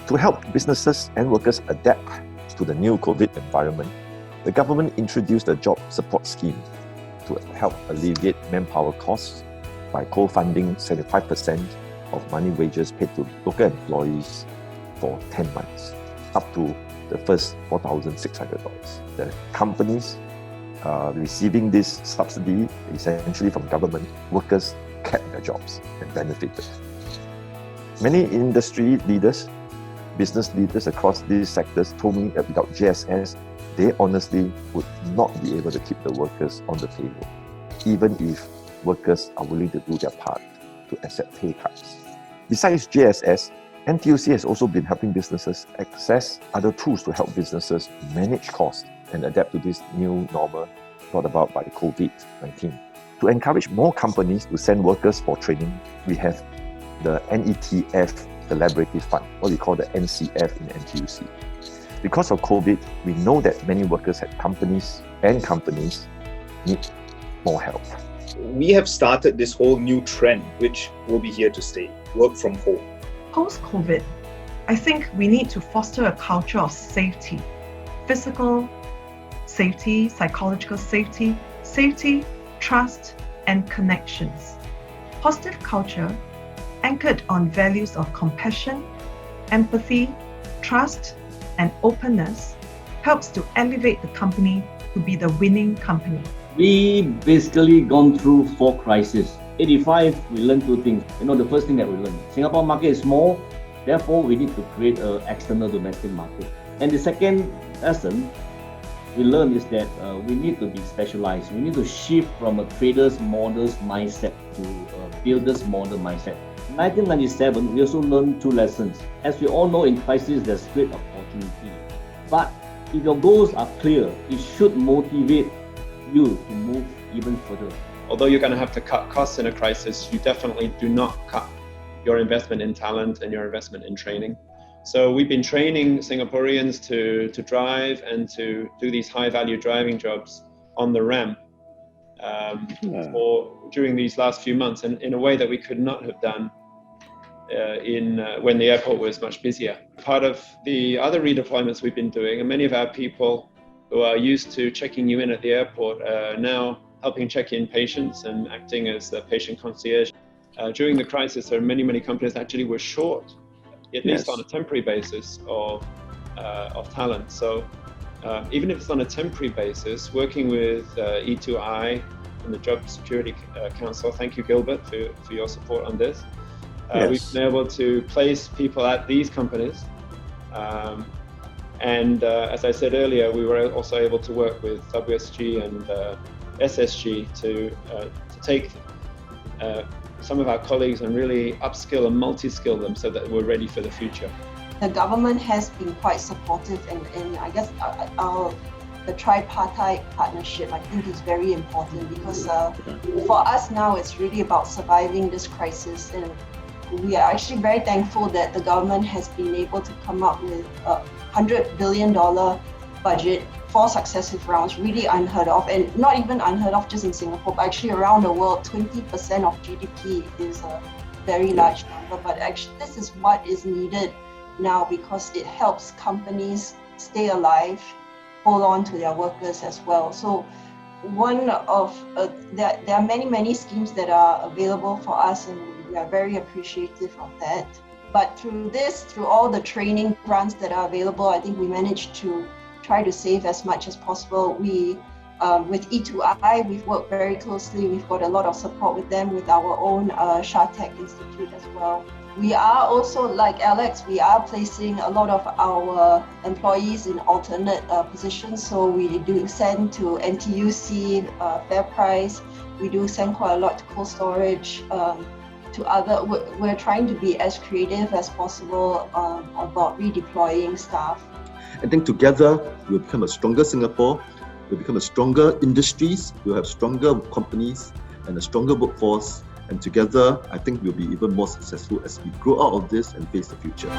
To help businesses and workers adapt to the new COVID environment, the government introduced a job support scheme to help alleviate manpower costs by co-funding 75% of money wages paid to local employees for 10 months, up to the first $4,600. The companies receiving this subsidy, essentially from government, workers kept their jobs and benefited. Many industry leaders, business leaders across these sectors told me that without JSS, they honestly would not be able to keep the workers on the payroll, even if workers are willing to do their part to accept pay cuts. Besides JSS, NTUC has also been helping businesses access other tools to help businesses manage costs and adapt to this new normal brought about by COVID-19. To encourage more companies to send workers for training, we have the NETF Collaborative Fund, what we call the NCF in NTUC. Because of COVID, we know that many workers at companies need more help. We have started this whole new trend, which will be here to stay, work from home. Post-COVID, I think we need to foster a culture of safety, physical safety, psychological safety, trust, and connections. Positive culture anchored on values of compassion, empathy, trust, and openness helps to elevate the company to be the winning company. We basically gone through 4 crises. 85, we learned 2 things. The first thing that we learned, Singapore market is small, therefore we need to create an external domestic market. And the second lesson we learned is that we need to be specialized. We need to shift from a trader's models mindset to a builder's model mindset. In 1997, we also learned 2 lessons. As we all know, in crisis, there's great opportunity. But if your goals are clear, it should motivate you to move even further. Although you're going to have to cut costs in a crisis, you definitely do not cut your investment in talent and your investment in training. So we've been training Singaporeans to drive and to do these high-value driving jobs on the ramp during these last few months, and in a way that we could not have done when the airport was much busier. Part of the other redeployments we've been doing, and many of our people who are used to checking you in at the airport are now helping check in patients and acting as a patient concierge. During the crisis, there are many companies that actually were short, at least on a temporary basis, of talent. So even if it's on a temporary basis, working with E2I and the Job Security Council, thank you, Gilbert, for your support on this. We've been able to place people at these companies. And as I said earlier, we were also able to work with WSG and SSG to take some of our colleagues and really upskill and multi-skill them so that we're ready for the future. The government has been quite supportive, and I guess the Tripartite Partnership, I think, is very important because for us now, it's really about surviving this crisis. And we are actually very thankful that the government has been able to come up with a $100 billion budget, 4 successive rounds, really unheard of, and not even unheard of just in Singapore, but actually around the world. 20% of GDP is a very large number, but actually this is what is needed now because it helps companies stay alive, hold on to their workers as well. So one of there are many schemes that are available for us, and we are very appreciative of that. But through all the training grants that are available, I think we managed to try to save as much as possible. We, with E2I, we've worked very closely. We've got a lot of support with them, with our own ShaTech Institute as well. We are also, like Alex, we are placing a lot of our employees in alternate positions. So we do send to NTUC, FairPrice. We do send quite a lot to cold storage, we're trying to be as creative as possible about redeploying staff. I think together we'll become a stronger Singapore, we'll become a stronger industries, we'll have stronger companies and a stronger workforce. And together, I think we'll be even more successful as we grow out of this and face the future.